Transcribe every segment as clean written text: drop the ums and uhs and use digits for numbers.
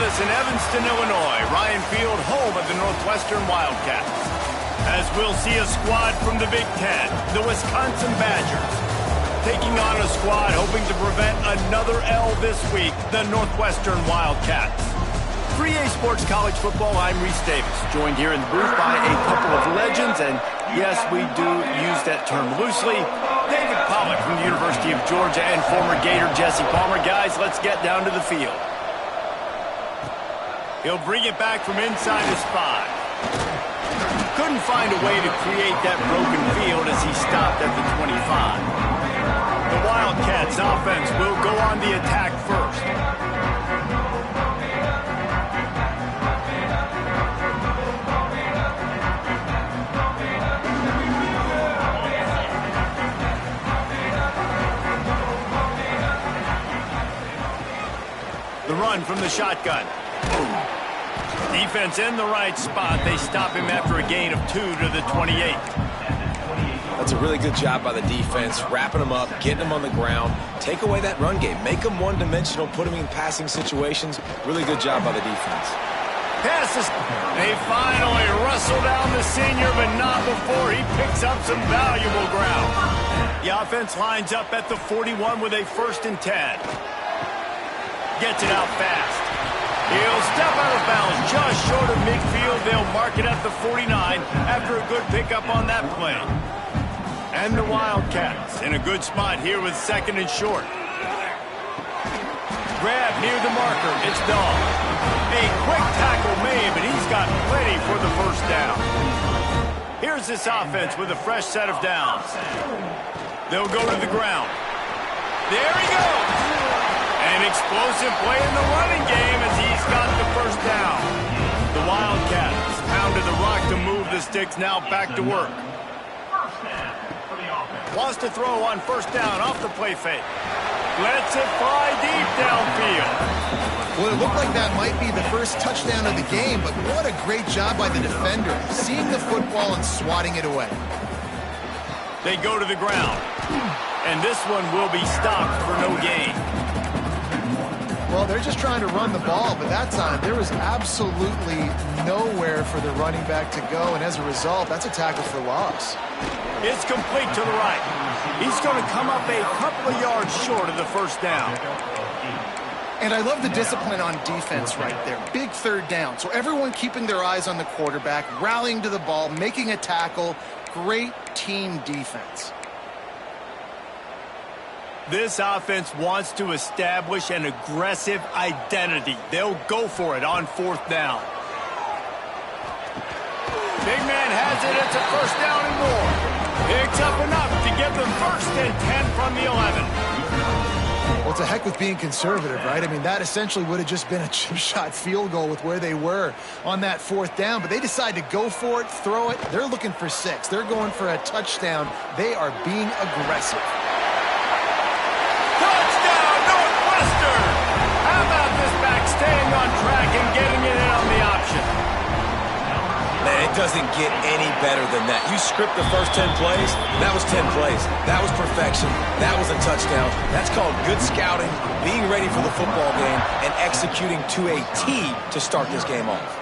us in Evanston, Illinois. Ryan Field, home of the Northwestern Wildcats. As we'll see a squad from the Big Ten, the Wisconsin Badgers, taking on a squad hoping to prevent another L this week, the Northwestern Wildcats. For EA Sports College Football, I'm Reese Davis, joined here in the booth by a couple of legends, and yes, we do use that term loosely. David Pollack from the University of Georgia and former Gator Jesse Palmer. Guys, let's get down to the field. He'll bring it back from inside his 5. Couldn't find a way to create that broken field as he stopped at the 25. The Wildcats offense will go on the attack first. The run from the shotgun. Defense in the right spot. They stop him after a gain of 2 to the 28. That's a really good job by the defense, wrapping him up, getting him on the ground. Take away that run game. Make him one-dimensional, put him in passing situations. Really good job by the defense. Passes. They finally wrestle down the senior, but not before he picks up some valuable ground. The offense lines up at the 41 with a 1st and 10. Gets it out fast. He'll step out of bounds just short of midfield. They'll mark it at the 49 after a good pickup on that play. And the Wildcats in a good spot here with 2nd and short. Grab near the marker. It's Dahl. A quick tackle made, but he's got plenty for the 1st down. Here's this offense with a fresh set of downs. They'll go to the ground. There he goes. An explosive play in the running game as he's got the 1st down. The Wildcats pounded the rock to move the sticks, now back to work. Wants to throw on 1st down off the play fake. Lets it fly deep downfield. Well, it looked like that might be the first touchdown of the game, but what a great job by the defender, seeing the football and swatting it away. They go to the ground, and this one will be stopped for no gain. Well, they're just trying to run the ball, but that time there was absolutely nowhere for the running back to go, and as a result, that's a tackle for loss. It's complete to the right. He's going to come up a couple of yards short of the 1st down. And I love the discipline on defense right there. Big 3rd down. So everyone keeping their eyes on the quarterback, rallying to the ball, making a tackle. Great team defense. This offense wants to establish an aggressive identity. They'll go for it on 4th down. Big man has it. It's a 1st down and more. Picks up enough to get the 1st and 10 from the 11. Well, it's a heck with being conservative, right? I mean, that essentially would have just been a chip shot field goal with where they were on that 4th down, but they decide to go for it, throw it. They're looking for 6. They're going for a touchdown. They are being aggressive. Touchdown, Northwestern! How about this back staying on track and getting it in on the option? Man, it doesn't get any better than that. You script the first 10 plays, that was 10 plays. That was perfection. That was a touchdown. That's called good scouting, being ready for the football game, and executing to a T to start this game off.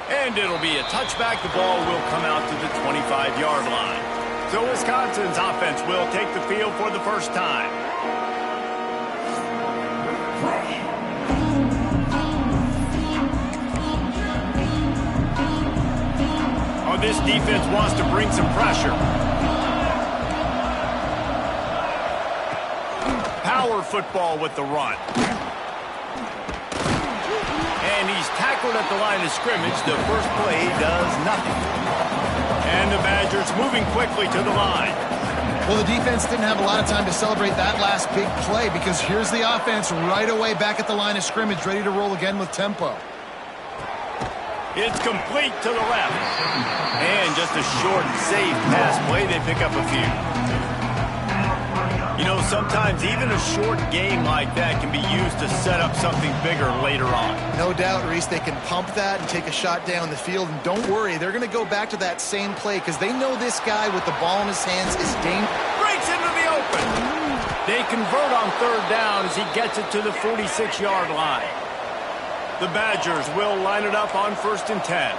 And it'll be a touchback. The ball will come out to the 25-yard line. So Wisconsin's offense will take the field for the 1st time. Oh, this defense wants to bring some pressure. Power football with the run. And he's tackled at the line of scrimmage. The first play does nothing. And the Badgers moving quickly to the line. Well, the defense didn't have a lot of time to celebrate that last big play because here's the offense right away back at the line of scrimmage, ready to roll again with tempo. It's complete to the left. And just a short, safe pass play. They pick up a few. You know, sometimes even a short game like that can be used to set up something bigger later on. No doubt, Reese, they can pump that and take a shot down the field. And don't worry, they're going to go back to that same play because they know this guy with the ball in his hands is dangerous. Breaks into the open. They convert on 3rd down as he gets it to the 46-yard line. The Badgers will line it up on 1st and 10.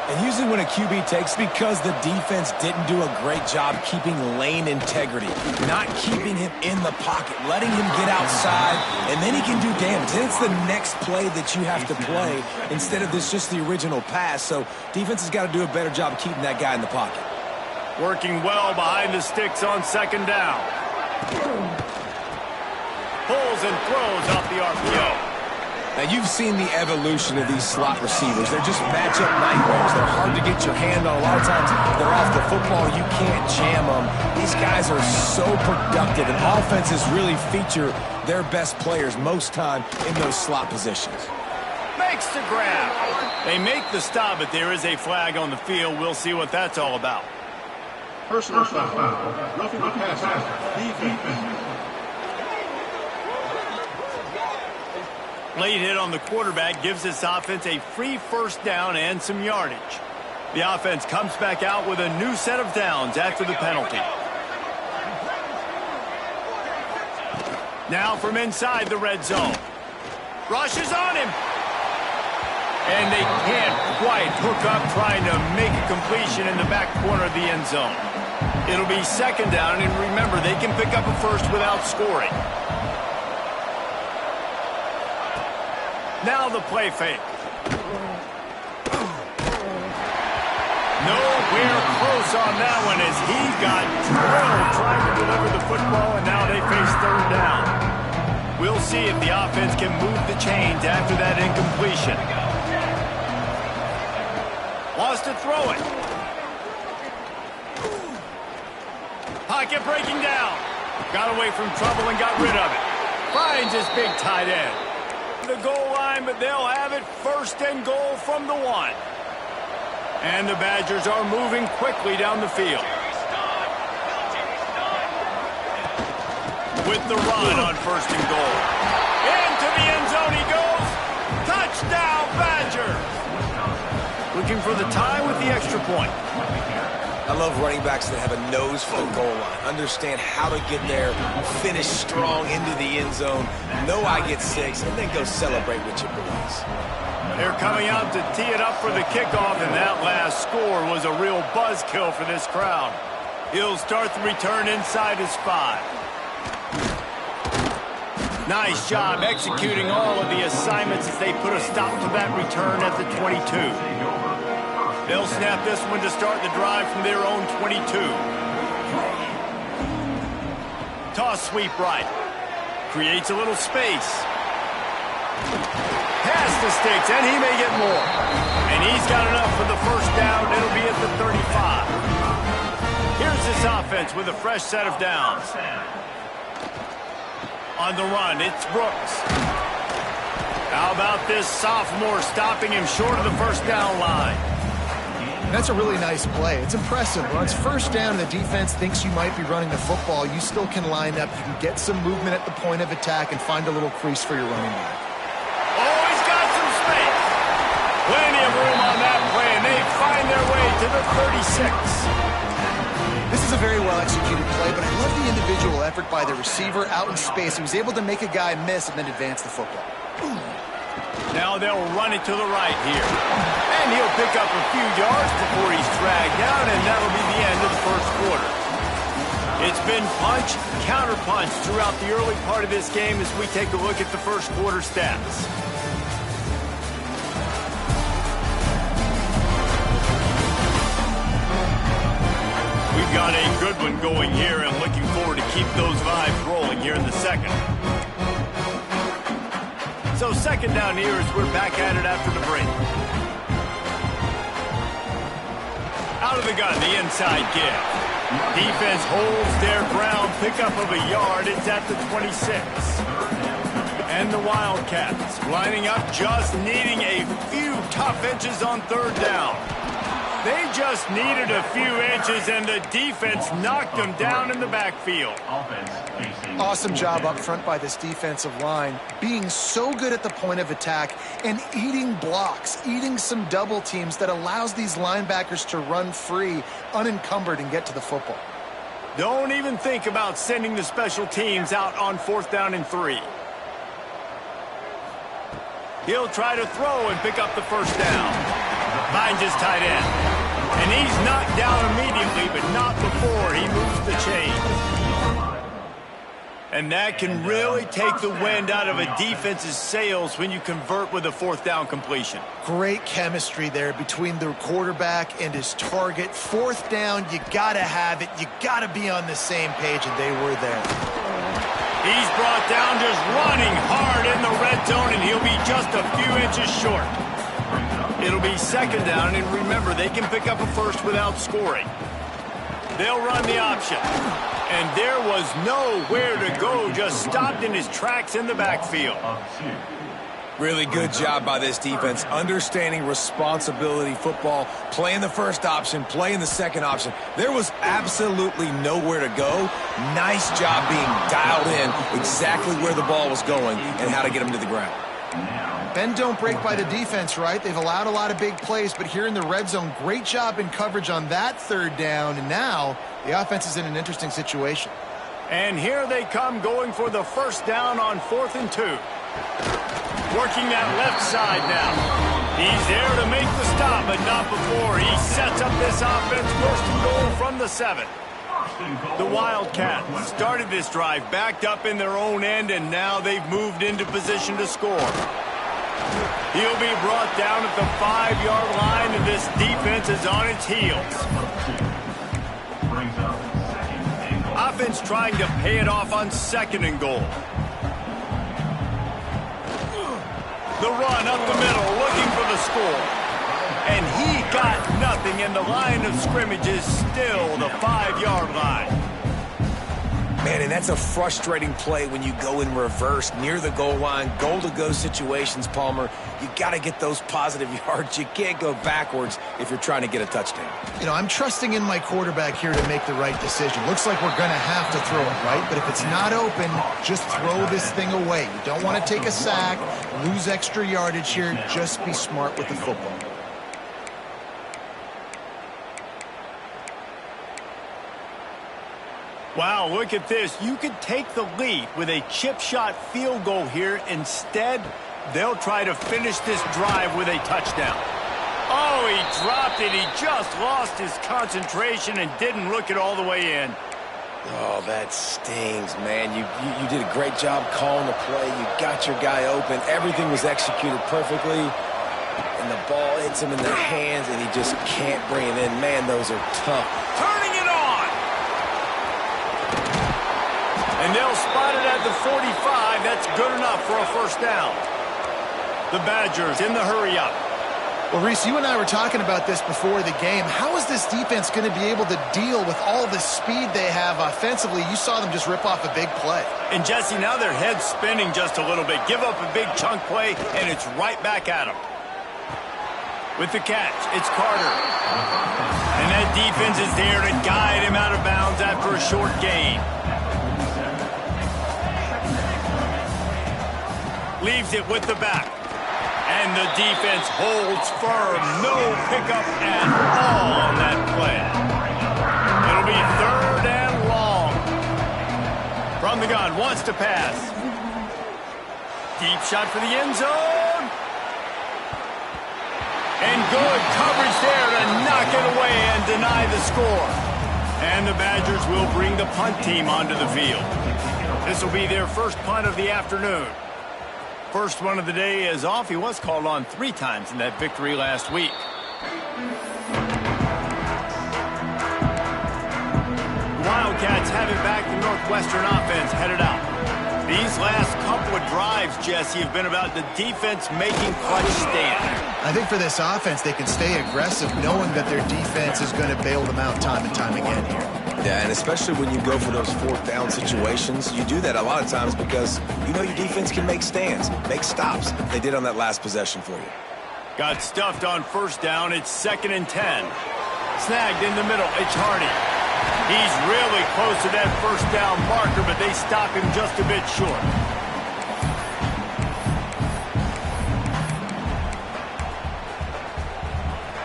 And usually when a QB takes, because the defense didn't do a great job keeping lane integrity, not keeping him in the pocket, letting him get outside, and then he can do damage. Then it's the next play that you have to play instead of just the original pass. So defense has got to do a better job of keeping that guy in the pocket. Working well behind the sticks on 2nd down. Pulls and throws off the RPO. Now, you've seen the evolution of these slot receivers. They're just matchup nightmares. They're hard to get your hand on. A lot of times, they're off the football. You can't jam them. These guys are so productive, and offenses really feature their best players most time in those slot positions. Makes the grab. They make the stop, but there is a flag on the field. We'll see what that's all about. Personal foul. Roughing the passer. Defense. Late hit on the quarterback gives this offense a free 1st down and some yardage. The offense comes back out with a new set of downs after the penalty. Now from inside the red zone. Rushes on him. And they can't quite hook up trying to make a completion in the back corner of the end zone. It'll be 2nd down, and remember, they can pick up a first without scoring. Now the play fake. Nowhere close on that one as he got drilled trying to deliver the football, and now they face 3rd down. We'll see if the offense can move the chains after that incompletion. Wants to throw it. Pocket breaking down. Got away from trouble and got rid of it. Finds his big tight end. The goal line, but they'll have it 1st and goal from the 1. And the Badgers are moving quickly down the field. With the run on 1st and goal. Into the end zone he goes. Touchdown, Badgers. Looking for the tie with the extra point. I love running backs that have a nose for the goal line. Understand how to get there, finish strong into the end zone, know I get 6, and then go celebrate with your boys. They're coming out to tee it up for the kickoff, and that last score was a real buzzkill for this crowd. He'll start the return inside his 5. Nice job executing all of the assignments as they put a stop to that return at the 22. They'll snap this one to start the drive from their own 22. Toss sweep right. Creates a little space. Pass the sticks, and he may get more. And he's got enough for the 1st down. It'll be at the 35. Here's this offense with a fresh set of downs. On the run, it's Brooks. How about this sophomore stopping him short of the 1st down line? That's a really nice play. It's impressive. When it's 1st down and the defense thinks you might be running the football, you still can line up. You can get some movement at the point of attack and find a little crease for your running back. Oh, he's got some space. Plenty of room on that play, and they find their way to the 36. This is a very well-executed play, but I love the individual effort by the receiver out in space. He was able to make a guy miss and then advance the football. Now they'll run it to the right here. And he'll pick up a few yards before he's dragged down, and that'll be the end of the 1st quarter. It's been punch, counter-punch throughout the early part of this game as we take a look at the 1st quarter stats. We've got a good one going here, and looking forward to keep those vibes rolling here in the 2nd. So 2nd down here as we're back at it after the break. Out of the gun, the inside give. Defense holds their ground, pickup of a yard. It's at the 26. And the Wildcats lining up, just needing a few tough inches on 3rd down. They just needed a few inches, and the defense knocked them down in the backfield. Awesome job up front by this defensive line, being so good at the point of attack and eating blocks, eating some double teams that allows these linebackers to run free, unencumbered, and get to the football. Don't even think about sending the special teams out on 4th down and 3. He'll try to throw and pick up the first down. Finds his tight end. And he's knocked down immediately, but not before he moves the chains. And that can really take the wind out of a defense's sails when you convert with a fourth down completion. Great chemistry there between the quarterback and his target. Fourth down, you got to have it. You got to be on the same page, and they were there. He's brought down just running hard in the red zone, and he'll be just a few inches short. It'll be second down, and remember, they can pick up a first without scoring. They'll run the option. And there was nowhere to go, just stopped in his tracks in the backfield. Really good job by this defense, understanding responsibility football, playing the first option, playing the second option. There was absolutely nowhere to go. Nice job being dialed in exactly where the ball was going and how to get him to the ground. Bend don't break by the defense, right? They've allowed a lot of big plays, but here in the red zone, great job in coverage on that third down, and now the offense is in an interesting situation. And here they come going for the first down on 4th and 2. Working that left side now. He's there to make the stop, but not before. He sets up this offense, first and goal from the 7. The Wildcats started this drive backed up in their own end, and now they've moved into position to score. He'll be brought down at the 5-yard line, and this defense is on its heels. Offense trying to pay it off on 2nd and goal. The run up the middle, looking for the score. And he got nothing, and the line of scrimmage is still the 5-yard line. Man, and that's a frustrating play when you go in reverse near the goal line, goal-to-go situations, Palmer. You got to get those positive yards. You can't go backwards if you're trying to get a touchdown. You know, I'm trusting in my quarterback here to make the right decision. Looks like we're going to have to throw it, right? But if it's not open, just throw this thing away. You don't want to take a sack, lose extra yardage here. Just be smart with the football. Wow, look at this. You could take the lead with a chip shot field goal here. Instead, they'll try to finish this drive with a touchdown. Oh, he dropped it. He just lost his concentration and didn't look it all the way in. Oh, that stings, man. You did a great job calling the play. You got your guy open. Everything was executed perfectly. And the ball hits him in the hands, and he just can't bring it in. Man, those are tough. Turning it on! And they'll spot it at the 45. That's good enough for a first down. The Badgers in the hurry-up. Well, Reese, you and I were talking about this before the game. How is this defense going to be able to deal with all the speed they have offensively? You saw them just rip off a big play. And, Jesse, now their head's spinning just a little bit. Give up a big chunk play, and it's right back at them. With the catch, it's Carter. And that defense is there to guide him out of bounds after a short gain. Leaves it with the back. And the defense holds firm. No pickup at all on that play. It'll be 3rd and long. From the gun, wants to pass. Deep shot for the end zone. And good coverage there to knock it away and deny the score. And the Badgers will bring the punt team onto the field. This will be their first punt of the afternoon. First one of the day is off. He was called on 3 times in that victory last week. The Wildcats have it back. The Northwestern offense headed out. These last couple of drives, Jesse, have been about the defense making clutch stands. I think for this offense, they can stay aggressive knowing that their defense is going to bail them out time and time again here. Yeah, and especially when you go for those 4th down situations, you do that a lot of times because you know your defense can make stands, make stops. They did on that last possession for you. Got stuffed on first down. It's 2nd and 10. Snagged in the middle. It's Hardy. He's really close to that first down marker, but they stop him just a bit short.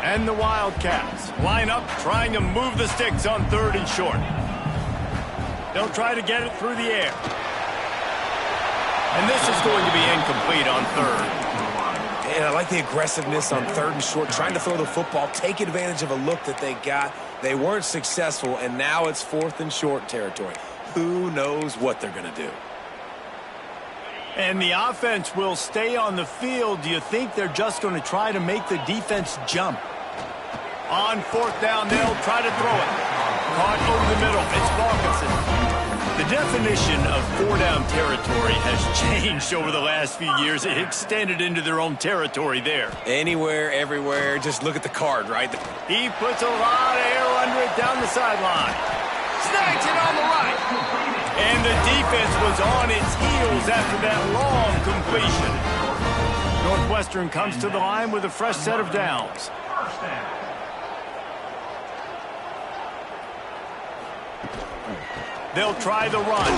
And the Wildcats line up trying to move the sticks on 3rd and short. They'll try to get it through the air. And this is going to be incomplete on 3rd. And I like the aggressiveness on 3rd and short, trying to throw the football, take advantage of a look that they got. They weren't successful, and now it's 4th and short territory. Who knows what they're going to do? And the offense will stay on the field. Do you think they're just going to try to make the defense jump? On 4th down, they'll try to throw it. Caught over the middle. It's Falkinson. The definition of 4-down territory has changed over the last few years. It extended into their own territory there. Anywhere, everywhere. Just look at the card, right? He puts a lot of air under it down the sideline. Snags it on the right. And the defense was on its heels after that long completion. Northwestern comes to the line with a fresh set of downs. They'll try the run.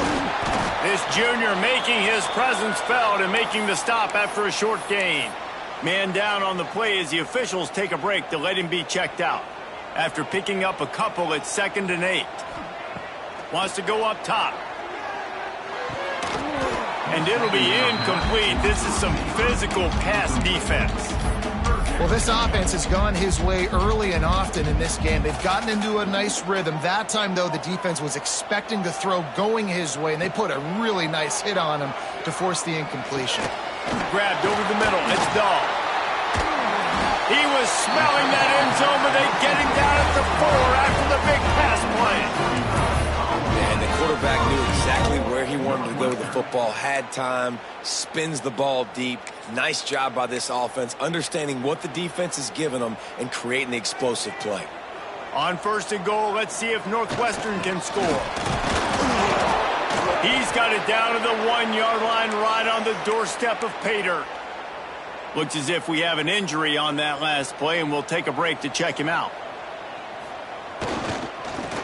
This junior making his presence felt and making the stop after a short gain. Man down on the play as the officials take a break to let him be checked out. After picking up a couple at 2nd and 8. Wants to go up top. And it'll be incomplete. This is some physical pass defense. Well, this offense has gone his way early and often in this game. They've gotten into a nice rhythm. That time, though, the defense was expecting to throw going his way, and they put a really nice hit on him to force the incompletion. Grabbed over the middle. It's Dahl. He was smelling that end zone, but they get him down at the 4 after the big pass play. And the quarterback knew exactly where he wanted to go with the football, had time, spins the ball deep. Nice job by this offense, understanding what the defense is giving them and creating the explosive play. On 1st and goal, let's see if Northwestern can score. He's got it down to the 1-yard line right on the doorstep of Pater. Looks as if we have an injury on that last play, and we'll take a break to check him out.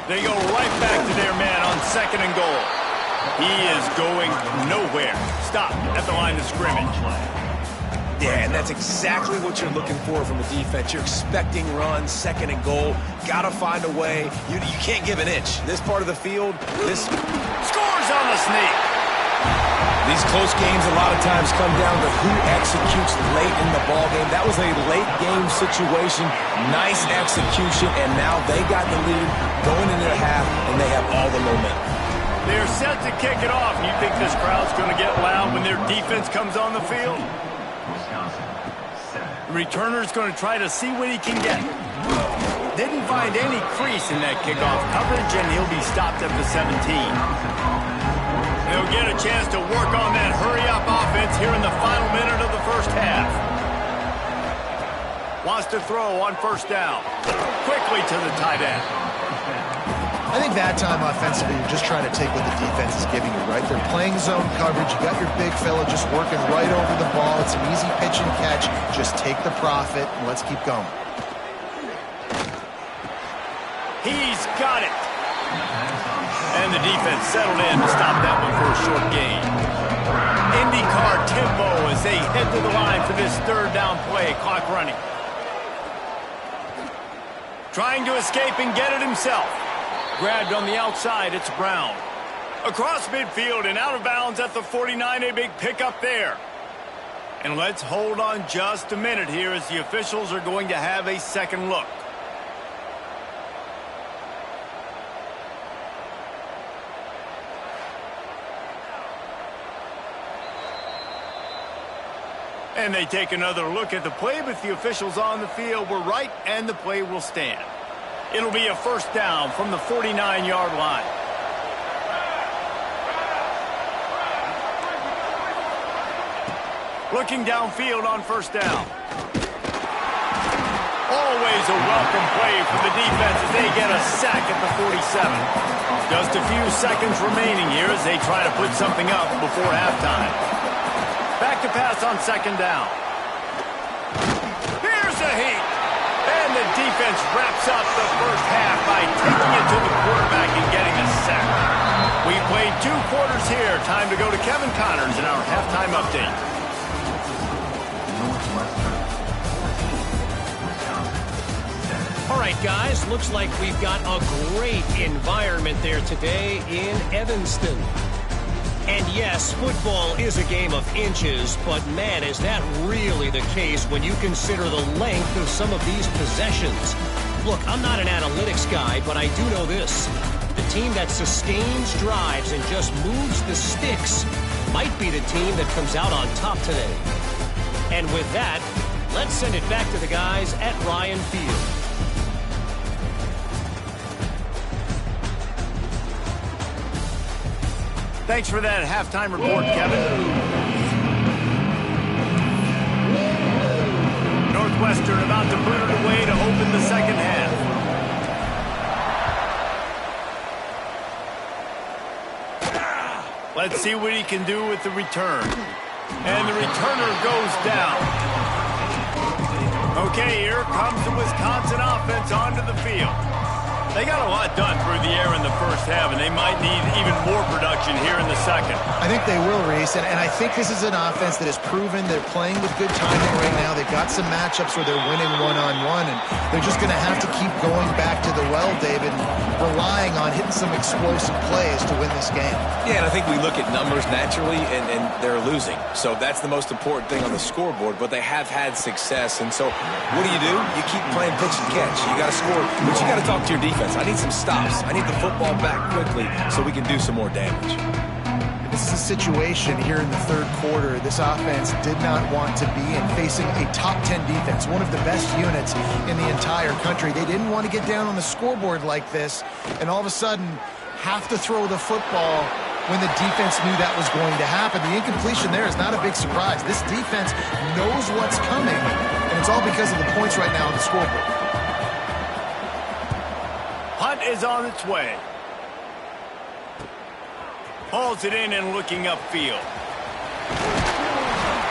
They go right back to their man on 2nd and goal. He is going nowhere. Stop at the line of scrimmage. Yeah, and that's exactly what you're looking for from the defense. You're expecting runs, 2nd and goal. Got to find a way. You can't give an inch. This part of the field, this scores on the sneak. These close games a lot of times come down to who executes late in the ball game. That was a late game situation. Nice execution, and now they got the lead going into the half, and they have all the momentum. They're set to kick it off. You think this crowd's going to get loud when their defense comes on the field? The returner's going to try to see what he can get. Didn't find any crease in that kickoff coverage, and he'll be stopped at the 17. They'll get a chance to work on that hurry-up offense here in the final minute of the first half. Wants to throw on 1st down. Quickly to the tight end. I think that time offensively, you're just trying to take what the defense is giving you, right? They're playing zone coverage. You got your big fella just working right over the ball. It's an easy pitch and catch. Just take the profit, and let's keep going. He's got it. And the defense settled in to stop that one for a short gain. IndyCar tempo as they head to the line for this 3rd down play. Clock running. Trying to escape and get it himself. Grabbed on the outside, it's Brown. Across midfield and out of bounds at the 49, a big pickup there. And let's hold on just a minute here as the officials are going to have a second look. And they take another look at the play, but the officials on the field were right, and the play will stand. It'll be a 1st down from the 49-yard line. Looking downfield on 1st down. Always a welcome play for the defense as they get a sack at the 47. Just a few seconds remaining here as they try to put something up before halftime. Back to pass on 2nd down. Here's a heat. And the defense wraps up the first half by taking it to the quarterback and getting a sack. We played 2 quarters here. Time to go to Kevin Connors in our halftime update. All right, guys, looks like we've got a great environment there today in Evanston. And yes, football is a game of inches, but man, is that really the case when you consider the length of some of these possessions. Look, I'm not an analytics guy, but I do know this. The team that sustains drives and just moves the sticks might be the team that comes out on top today. And with that, let's send it back to the guys at Ryan Field. Thanks for that halftime report, Kevin. Northwestern about to put it away to open the second half. Let's see what he can do with the return. And the returner goes down. Okay, here comes the Wisconsin offense onto the field. They got a lot done through the air in the first half, and they might need even more production here in the second. I think they will, Reese, and I think this is an offense that has proven they're playing with good timing right now. They've got some matchups where they're winning one-on-one, and they're just going to have to keep going back to the well, David, relying on hitting some explosive plays to win this game. Yeah, and I think we look at numbers naturally, and they're losing. So that's the most important thing on the scoreboard, but they have had success. And so what do? You keep playing pitch and catch. You got to score, but you got to talk to your defense. I need some stops. I need the football back quickly so we can do some more damage. This is a situation here in the third quarter this offense did not want to be in, facing a top 10 defense, one of the best units in the entire country. They didn't want to get down on the scoreboard like this, and all of a sudden have to throw the football when the defense knew that was going to happen. The incompletion there is not a big surprise. This defense knows what's coming, and it's all because of the points right now on the scoreboard. Punt is on its way. Hauls it in and looking upfield.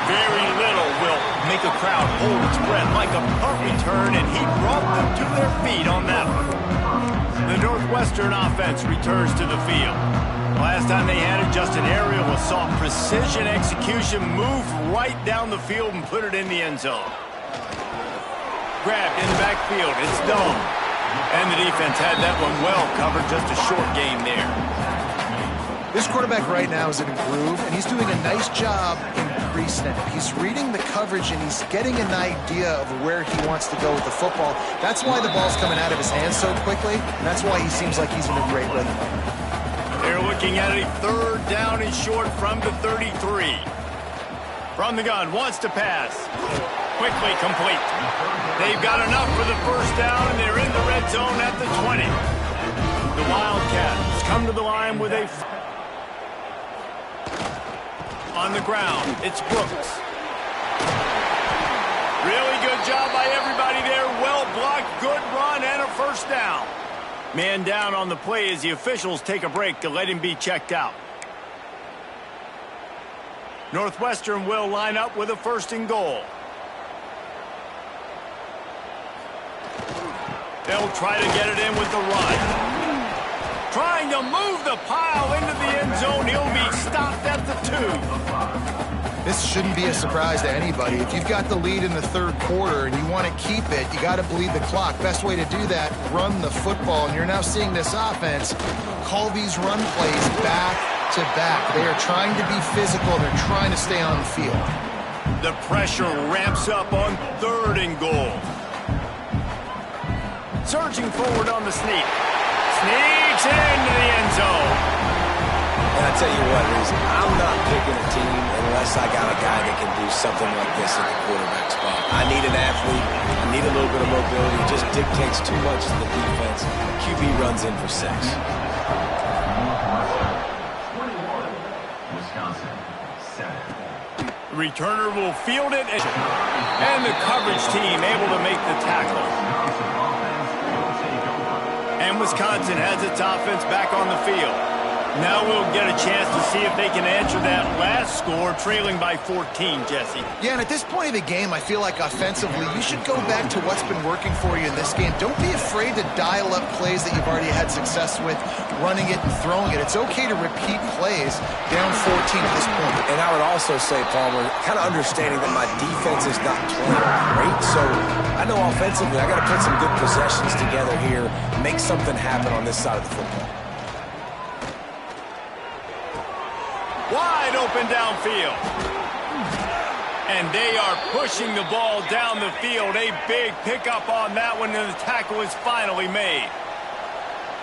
Very little will make a crowd hold its breath like a punt return, and he brought them to their feet on that one. The Northwestern offense returns to the field. Last time they had it, Justin Ariel was soft precision execution, moved right down the field and put it in the end zone. Grabbed in the backfield. It's Dome. And the defense had that one well covered, just a short gain there. This quarterback right now is in a groove, and he's doing a nice job in pre-snap. He's reading the coverage, and he's getting an idea of where he wants to go with the football. That's why the ball's coming out of his hands so quickly, and that's why he seems like he's in a great rhythm. They're looking at a third down and short from the 33. From the gun, wants to pass. Quickly complete. They've got enough for the first down, and they're in the red zone at the 20. The Wildcats come to the line with a... On the ground, it's Brooks. Really good job by everybody there. Well blocked, good run, and a first down. Man down on the play as the officials take a break to let him be checked out. Northwestern will line up with a first and goal. They'll try to get it in with the run. Trying to move the pile into the end zone. He'll be stopped at the 2. This shouldn't be a surprise to anybody. If you've got the lead in the third quarter and you want to keep it, you got to bleed the clock. Best way to do that, run the football. And you're now seeing this offense call these run plays back to back. They are trying to be physical. They're trying to stay on the field. The pressure ramps up on third and goal. Surging forward on the sneak. Sneaks into the end zone. And I tell you what, Reese, I'm not picking a team unless I got a guy that can do something like this at the quarterback spot. I need an athlete. I need a little bit of mobility. It just dictates too much to the defense. QB runs in for 6. The returner will field it. And the coverage team able to make the tackle. And Wisconsin has its offense back on the field. Now we'll get a chance to see if they can answer that last score, trailing by 14, Jesse. Yeah, and at this point of the game, I feel like offensively, you should go back to what's been working for you in this game. Don't be afraid to dial up plays that you've already had success with, running it and throwing it. It's okay to repeat plays down 14 at this point. And I would also say, Palmer, kind of understanding that my defense is not playing great, so I know offensively I got to put some good possessions together here, make something happen on this side of the football. Wide open downfield. And they are pushing the ball down the field. A big pickup on that one, and the tackle is finally made.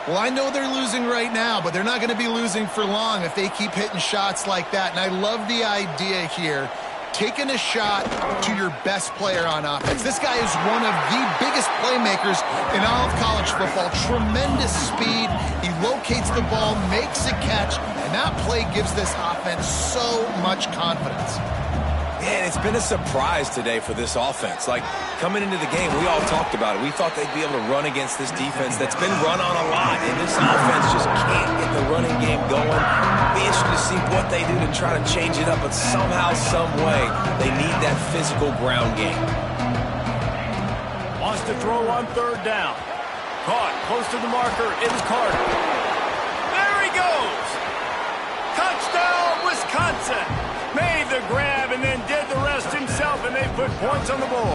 Well, I know they're losing right now, but they're not going to be losing for long if they keep hitting shots like that. And I love the idea here, taking a shot to your best player on offense. This guy is one of the biggest playmakers in all of college football. Tremendous speed. He locates the ball, makes a catch, and that play gives this offense so much confidence. Man, it's been a surprise today for this offense. Like, coming into the game, we all talked about it. We thought they'd be able to run against this defense that's been run on a lot, and this offense just can't get the running game going. Be interested to see what they do to try to change it up, but somehow, some way, they need that physical ground game. Wants to throw on third down. Caught close to the marker is Carter. There he goes. Touchdown, Wisconsin. Made the grab and then did the rest himself, and they put points on the board.